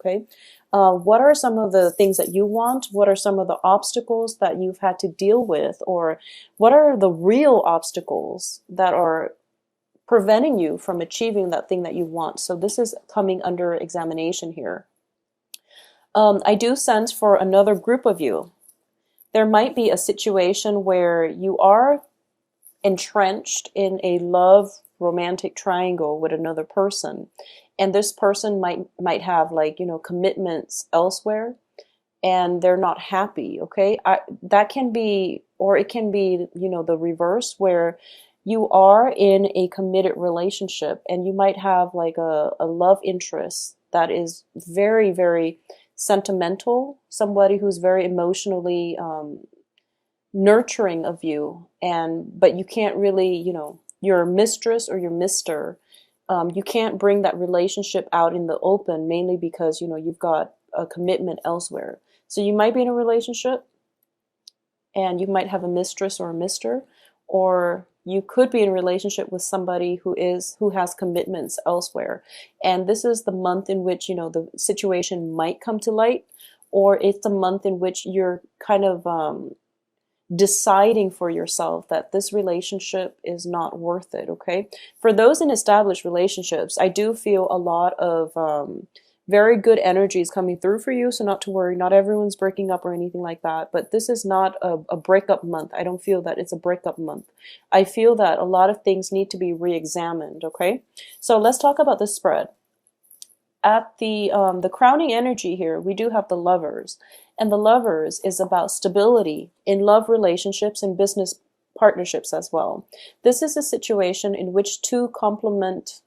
okay? What are some of the things that you want? What are some of the obstacles that you've had to deal with? Or what are the real obstacles that are preventing you from achieving that thing that you want? So this is coming under examination here. I do sense for another group of you, there might be a situation where you are entrenched in a love romantic triangle with another person, and this person might have, like, commitments elsewhere, and they're not happy. Okay, that can be, or it can be, the reverse, where you are in a committed relationship and you might have like a love interest that is very, very sentimental, somebody who's very emotionally nurturing of you, but you can't really, your mistress or your mister, you can't bring that relationship out in the open, mainly because you've got a commitment elsewhere. So you might be in a relationship and you might have a mistress or a mister, or you could be in a relationship with somebody who has commitments elsewhere. And this is the month in which, the situation might come to light, or it's the month in which you're kind of deciding for yourself that this relationship is not worth it. Okay. For those in established relationships, I do feel a lot of very good energies coming through for you. So not to worry, not everyone's breaking up or anything like that, but this is not a breakup month. I don't feel that it's a breakup month. I feel that a lot of things need to be re-examined. Okay. So let's talk about the spread. At the crowning energy here, we do have the Lovers, and the Lovers is about stability in love relationships and business partnerships as well. This is a situation in which two complement,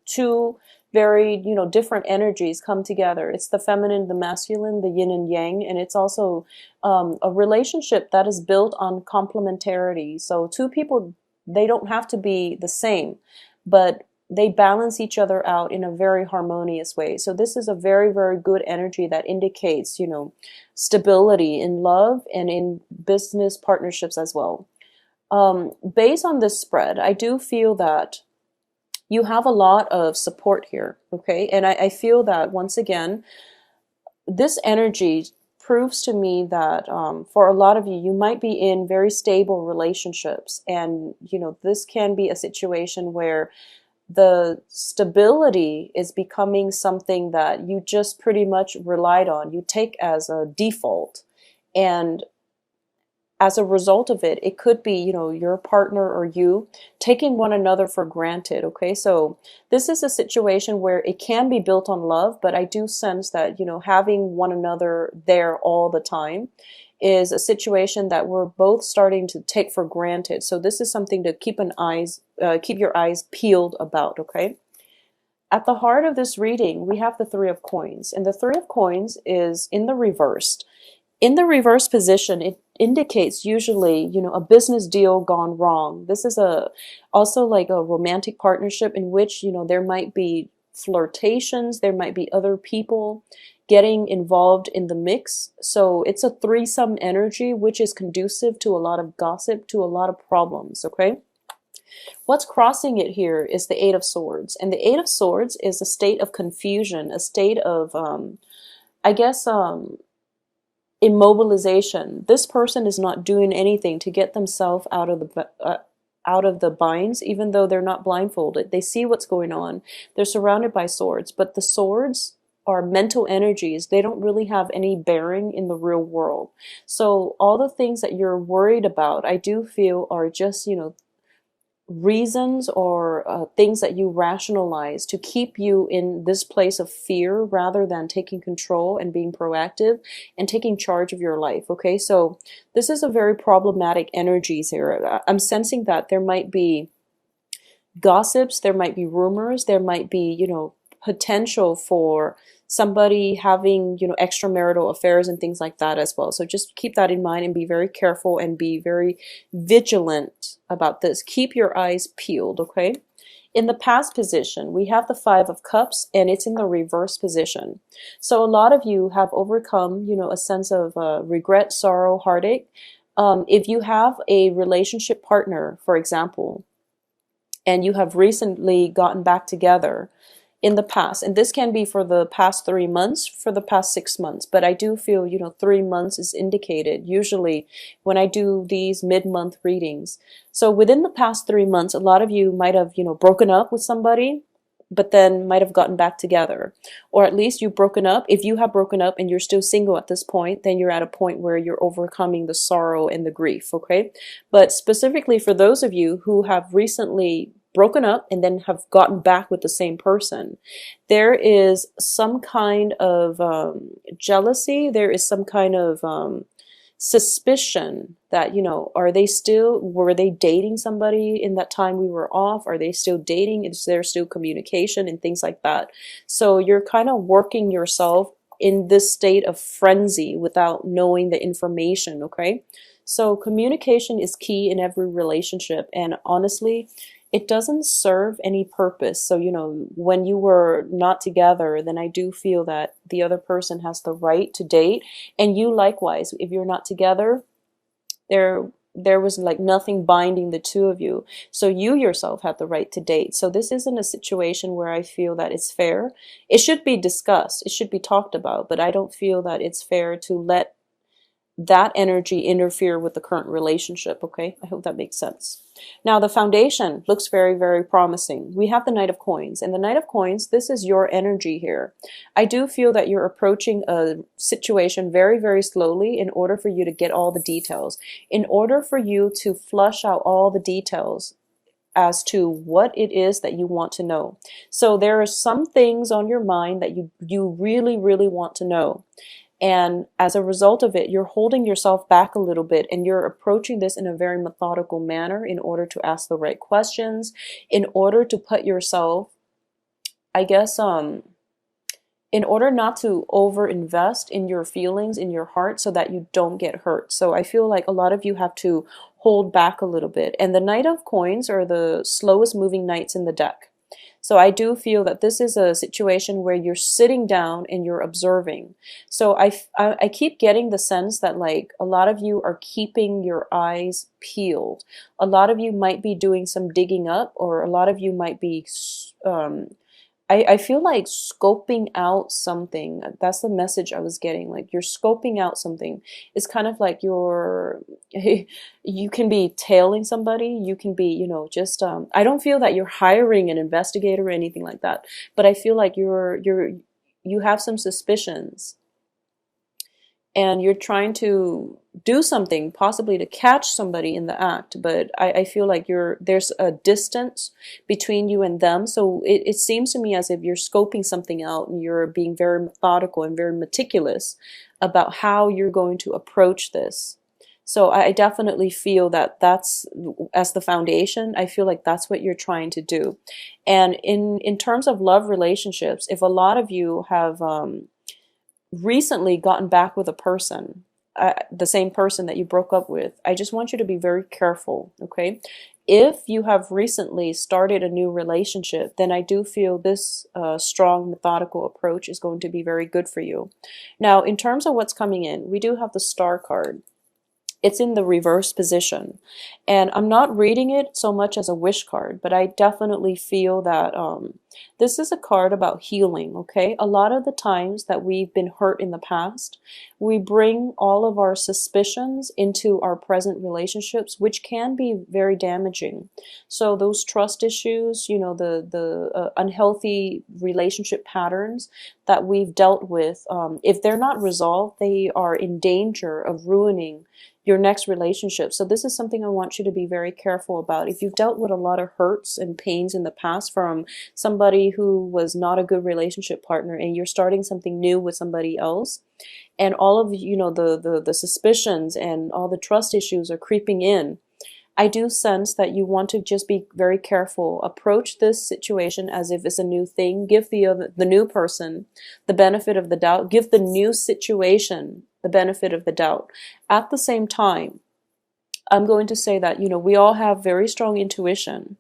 two very, different energies come together. It's the feminine, the masculine, the yin and yang, and it's also a relationship that is built on complementarity. So two people, they don't have to be the same, but they balance each other out in a very harmonious way. So this is a very, very good energy that indicates, stability in love and in business partnerships as well. Based on this spread, I do feel that you have a lot of support here, okay? And I feel that, once again, this energy proves to me that for a lot of you, you might be in very stable relationships. And, this can be a situation where the stability is becoming something that you just pretty much relied on. You take as a default. And as a result of it, it could be, your partner or you taking one another for granted. Okay, so this is a situation where it can be built on love, but I do sense that, having one another there all the time is a situation that we're both starting to take for granted. So this is something to keep your eyes peeled about. Okay. At the heart of this reading, we have the Three of Coins, and the Three of Coins is in the reversed. In the reverse position, it indicates usually, a business deal gone wrong. This is also like a romantic partnership in which, there might be flirtations, there might be other people getting involved in the mix. So it's a threesome energy, which is conducive to a lot of gossip, to a lot of problems. Okay. What's crossing it here is the Eight of Swords, and the Eight of Swords is a state of confusion, a state of, immobilization. This person is not doing anything to get themselves out of the binds, even though they're not blindfolded. They see what's going on. They're surrounded by swords, but the swords are mental energies. They don't really have any bearing in the real world. So all the things that you're worried about, I do feel, are just, reasons or things that you rationalize to keep you in this place of fear, rather than taking control and being proactive and taking charge of your life. Okay, so this is a very problematic energies here. I'm sensing that there might be gossips, there might be rumors, there might be, potential for somebody having, extramarital affairs and things like that as well. So just keep that in mind and be very careful and be very vigilant about this. Keep your eyes peeled, okay? In the past position, we have the Five of Cups, and it's in the reverse position. So a lot of you have overcome, a sense of regret, sorrow, heartache. If you have a relationship partner, for example, and you have recently gotten back together, in the past, and this can be for the past 3 months, for the past 6 months, but I do feel, 3 months is indicated usually when I do these mid-month readings. So within the past 3 months, a lot of you might have, broken up with somebody, but then might have gotten back together. Or at least you've broken up. If you have broken up and you're still single at this point, then you're at a point where you're overcoming the sorrow and the grief, okay? But specifically for those of you who have recently broken up and then have gotten back with the same person, there is some kind of jealousy, there is some kind of suspicion that, were they dating somebody in that time we were off? Are they still dating? Is there still communication and things like that? So you're kind of working yourself in this state of frenzy without knowing the information, okay? So communication is key in every relationship, and honestly, it doesn't serve any purpose. So, when you were not together, then I do feel that the other person has the right to date. And you likewise, if you're not together, there was like nothing binding the two of you. So you yourself had the right to date. So this isn't a situation where I feel that it's fair. It should be discussed. It should be talked about, but I don't feel that it's fair to let that energy interfere with the current relationship, okay? I hope that makes sense. Now, the foundation looks very, very promising. We have the Knight of Coins, and the Knight of Coins, this is your energy here. I do feel that you're approaching a situation very, very slowly in order for you to get all the details, in order for you to flush out all the details as to what it is that you want to know. So there are some things on your mind that you really, really want to know. And as a result of it, you're holding yourself back a little bit, and you're approaching this in a very methodical manner in order to ask the right questions, in order to put yourself, I guess, in order not to over-invest in your feelings, in your heart, so that you don't get hurt. So I feel like a lot of you have to hold back a little bit. And the Knight of Coins are the slowest moving knights in the deck. So I do feel that this is a situation where you're sitting down and you're observing. So I keep getting the sense that like a lot of you are keeping your eyes peeled. A lot of you might be doing some digging up, or a lot of you might be I feel like scoping out something. That's the message I was getting. Like you're scoping out something. It's kind of like you can be tailing somebody. You can be, just, I don't feel that you're hiring an investigator or anything like that, but I feel like you have some suspicions, and you're trying to do something possibly to catch somebody in the act, but I feel like there's a distance between you and them. So it seems to me as if you're scoping something out, and you're being very methodical and very meticulous about how you're going to approach this. So I definitely feel that that's, as the foundation, I feel like that's what you're trying to do. And in terms of love relationships, if a lot of you have recently gotten back with a person, the same person that you broke up with, I just want you to be very careful, okay? If you have recently started a new relationship, then I do feel this strong, methodical approach is going to be very good for you. Now, in terms of what's coming in, we do have the Star card. It's in the reverse position, and I'm not reading it so much as a wish card, but I definitely feel that this is a card about healing, okay? A lot of the times that we've been hurt in the past, we bring all of our suspicions into our present relationships, which can be very damaging. So those trust issues, the unhealthy relationship patterns that we've dealt with, if they're not resolved, they are in danger of ruining your next relationship. So this is something I want you to be very careful about. If you've dealt with a lot of hurts and pains in the past from somebody who was not a good relationship partner, and you're starting something new with somebody else, and all of the suspicions and all the trust issues are creeping in, I do sense that you want to just be very careful. Approach this situation as if it's a new thing. Give the new person the benefit of the doubt. Give the new situation the benefit of the doubt. At the same time, I'm going to say that, we all have very strong intuition.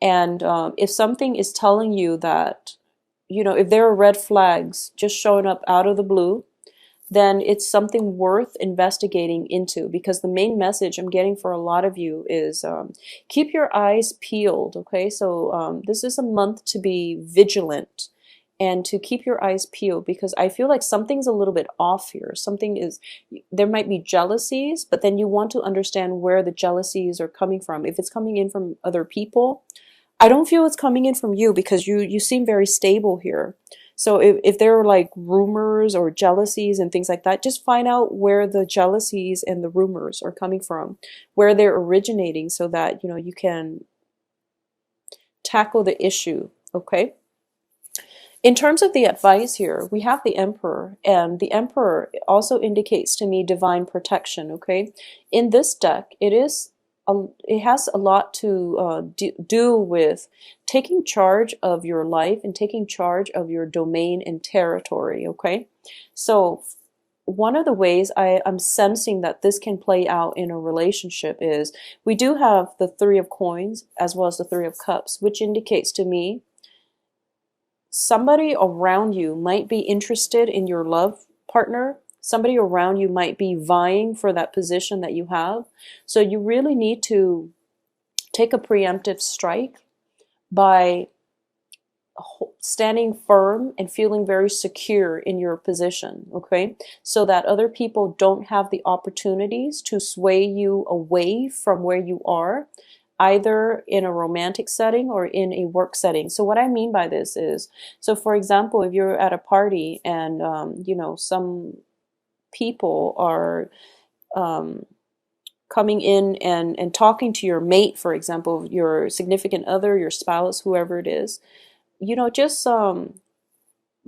And if something is telling you that, if there are red flags just showing up out of the blue, then it's something worth investigating into, because the main message I'm getting for a lot of you is keep your eyes peeled, okay? So this is a month to be vigilant and to keep your eyes peeled, because I feel like something's a little bit off here. Something is, there might be jealousies, but then you want to understand where the jealousies are coming from. If it's coming in from other people, I don't feel it's coming in from you, because you seem very stable here. So if there are like rumors or jealousies and things like that, just find out where the jealousies and the rumors are coming from, where they're originating, so that you can tackle the issue, okay? In terms of the advice here, we have the Emperor, and the Emperor also indicates to me divine protection, okay? In this deck, it has a lot to do with taking charge of your life and taking charge of your domain and territory, okay? So one of the ways I'm sensing that this can play out in a relationship is we do have the Three of Coins as well as the Three of Cups, which indicates to me somebody around you might be interested in your love partner. Somebody around you might be vying for that position that you have. So you really need to take a preemptive strike by standing firm and feeling very secure in your position, okay? So that other people don't have the opportunities to sway you away from where you are, either in a romantic setting or in a work setting. So what I mean by this is, so for example, if you're at a party and, some people are coming in and talking to your mate, for example, your significant other, your spouse, whoever it is, just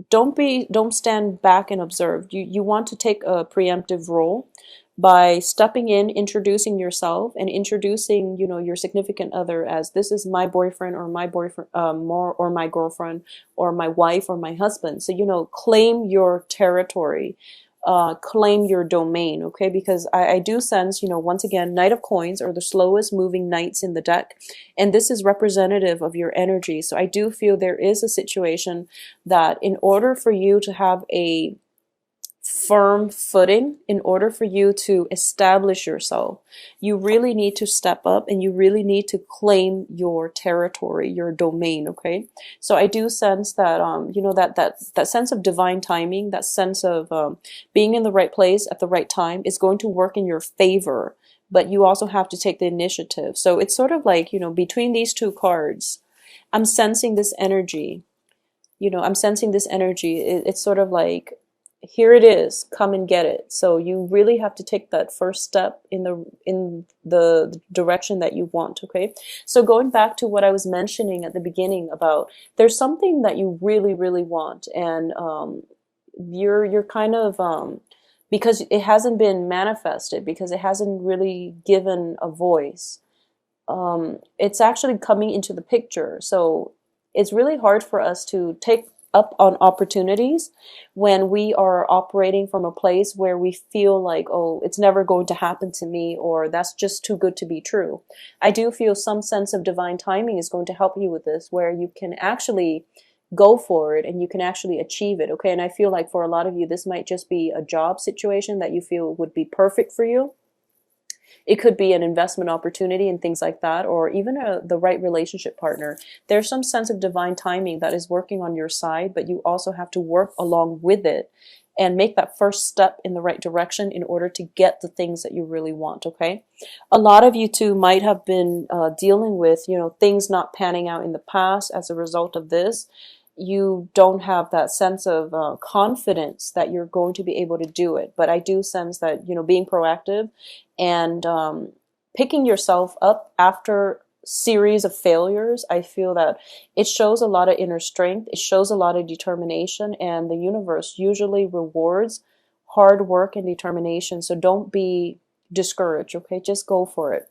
don't stand back and observe. You want to take a preemptive role by stepping in, introducing yourself, and introducing your significant other as, this is my boyfriend or my boyfriend, or my girlfriend or my wife or my husband. So claim your territory, claim your domain, okay? Because I do sense, once again, Knight of Coins are the slowest moving knights in the deck, and this is representative of your energy. So I do feel there is a situation that in order for you to have a firm footing, in order for you to establish yourself, you really need to step up and you really need to claim your territory, your domain, okay? So I do sense that that sense of divine timing, that sense of being in the right place at the right time is going to work in your favor, but you also have to take the initiative. So it's sort of like, between these two cards, I'm sensing this energy. It's sort of like, here it is, come and get it. So you really have to take that first step in the direction that you want, okay? So going back to what I was mentioning at the beginning about, there's something that you really, really want, and you're kind of because it hasn't been manifested, because it hasn't really given a voice, it's actually coming into the picture. So it's really hard for us to take up on opportunities when we are operating from a place where we feel like, oh, it's never going to happen to me, or that's just too good to be true. I do feel some sense of divine timing is going to help you with this, where you can actually go for it and you can actually achieve it, okay? And I feel like for a lot of you, this might just be a job situation that you feel would be perfect for you. It could be an investment opportunity and things like that, or even the right relationship partner. There's some sense of divine timing that is working on your side, but you also have to work along with it and make that first step in the right direction in order to get the things that you really want, okay? A lot of you too might have been dealing with, things not panning out in the past as a result of this. You don't have that sense of confidence that you're going to be able to do it. But I do sense that, being proactive and picking yourself up after series of failures, I feel that it shows a lot of inner strength. It shows a lot of determination, and the universe usually rewards hard work and determination. So don't be discouraged, okay? Just go for it.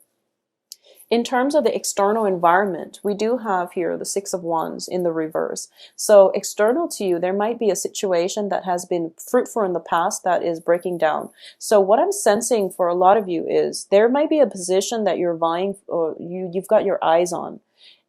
In terms of the external environment, we do have here the Six of Wands in the reverse. So external to you, there might be a situation that has been fruitful in the past that is breaking down. So what I'm sensing for a lot of you is there might be a position that you're vying, or you've got your eyes on.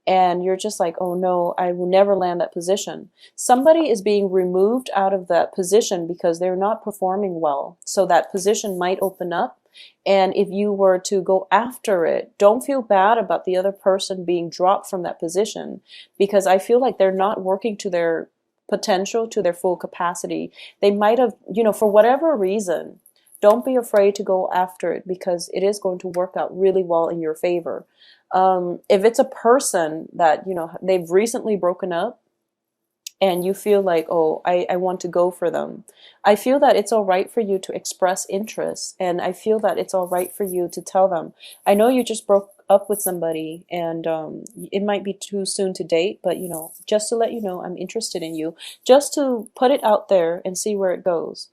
and you're just like, oh no, I will never land that position. Somebody is being removed out of that position because they're not performing well. So that position might open up. And if you were to go after it, don't feel bad about the other person being dropped from that position, because I feel like they're not working to their potential, to their full capacity. They might have, for whatever reason, don't be afraid to go after it, because it is going to work out really well in your favor. If it's a person that, they've recently broken up, and you feel like, oh, I want to go for them, I feel that it's all right for you to express interest. And I feel that it's all right for you to tell them, I know you just broke up with somebody, and it might be too soon to date, but, just to let you know, I'm interested in you, just to put it out there and see where it goes.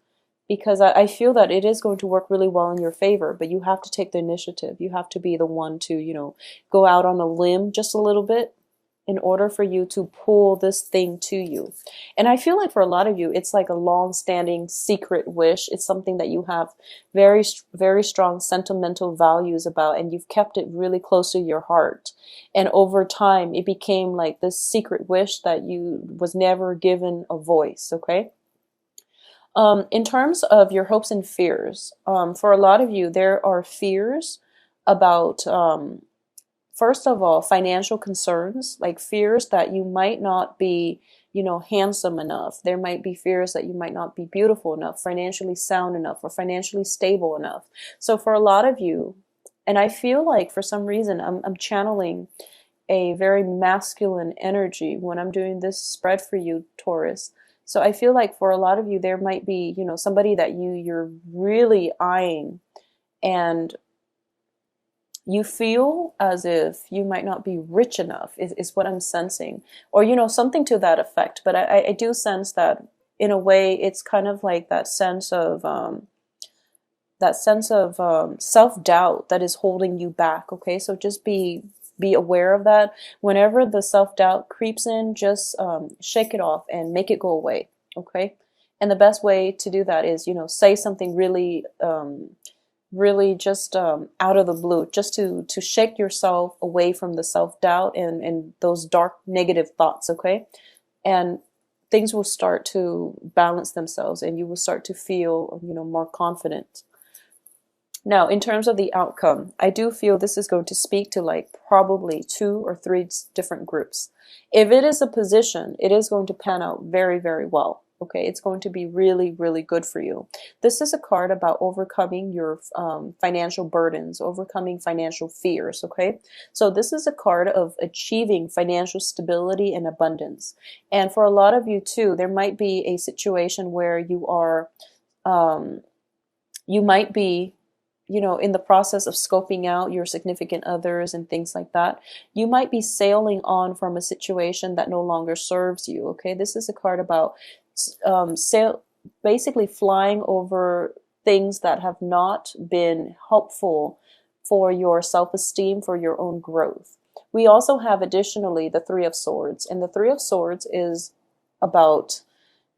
Because I feel that it is going to work really well in your favor, but you have to take the initiative. You have to be the one to, go out on a limb just a little bit in order for you to pull this thing to you. And I feel like for a lot of you, it's like a long-standing secret wish. It's something that you have very, very strong sentimental values about, and you've kept it really close to your heart. And over time, it became like this secret wish that you was never given a voice, okay? In terms of your hopes and fears, for a lot of you, there are fears about, first of all, financial concerns, like fears that you might not be, handsome enough. There might be fears that you might not be beautiful enough, financially sound enough, or financially stable enough. So for a lot of you, and I feel like for some reason, I'm channeling a very masculine energy when I'm doing this spread for you, Taurus. So I feel like for a lot of you, there might be, somebody that you're really eyeing, and you feel as if you might not be rich enough, is what I'm sensing, or, something to that effect. But I do sense that in a way, it's kind of like that sense of self-doubt that is holding you back. Okay, so just be aware of that. Whenever the self-doubt creeps in, just shake it off and make it go away. Okay, and the best way to do that is, say something really really just out of the blue, just to shake yourself away from the self-doubt and those dark negative thoughts. Okay, and things will start to balance themselves, and you will start to feel, more confident. Now, in terms of the outcome, I do feel this is going to speak to like probably 2 or 3 different groups. If it is a position, it is going to pan out very, very well. Okay, it's going to be really, really good for you. This is a card about overcoming your financial burdens, overcoming financial fears. Okay, so this is a card of achieving financial stability and abundance. And for a lot of you too, there might be a situation where you are, you might be, in the process of scoping out your significant others and things like that. You might be sailing on from a situation that no longer serves you. Okay, this is a card about basically flying over things that have not been helpful for your self-esteem, for your own growth. We also have additionally the 3 of Swords, and the 3 of Swords is about,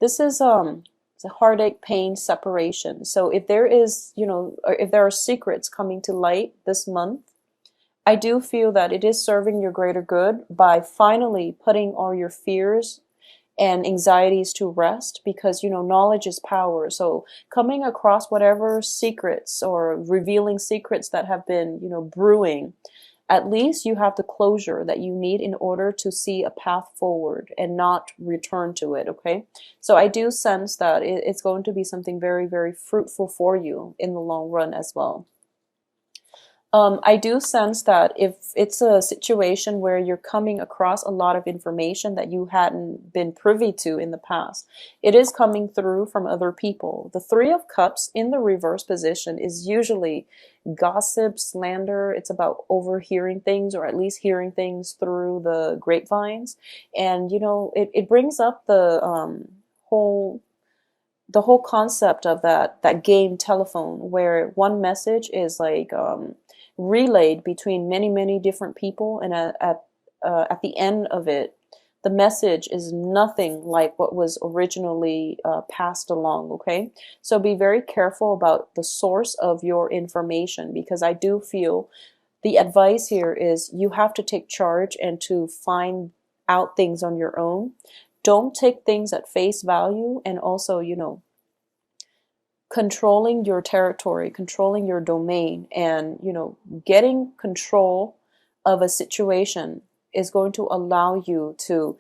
this is it's a heartache, pain, separation. So if there is, or if there are secrets coming to light this month, I do feel that it is serving your greater good by finally putting all your fears and anxieties to rest, because, knowledge is power. So coming across whatever secrets or revealing secrets that have been, brewing, at least you have the closure that you need in order to see a path forward and not return to it. Okay, so I do sense that it's going to be something very, very fruitful for you in the long run as well. I do sense that if it's a situation where you're coming across a lot of information that you hadn't been privy to in the past, it is coming through from other people. The 3 of Cups in the reverse position is usually gossip, slander. It's about overhearing things, or at least hearing things through the grapevines. And, it brings up the whole concept of that game telephone, where one message is like relayed between many, many different people, and at the end of it, the message is nothing like what was originally passed along. Okay, so be very careful about the source of your information, because I do feel the advice here is you have to take charge and to find out things on your own. Don't take things at face value, and also, controlling your territory, controlling your domain, and, getting control of a situation is going to allow you to,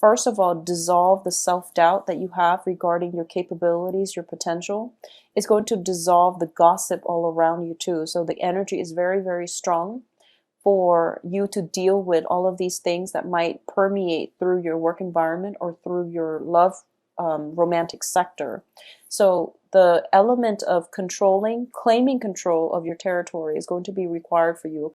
first of all, dissolve the self-doubt that you have regarding your capabilities, your potential. It's going to dissolve the gossip all around you too. So the energy is very, very strong for you to deal with all of these things that might permeate through your work environment or through your love romantic sector. So the element of controlling, claiming control of your territory is going to be required for you.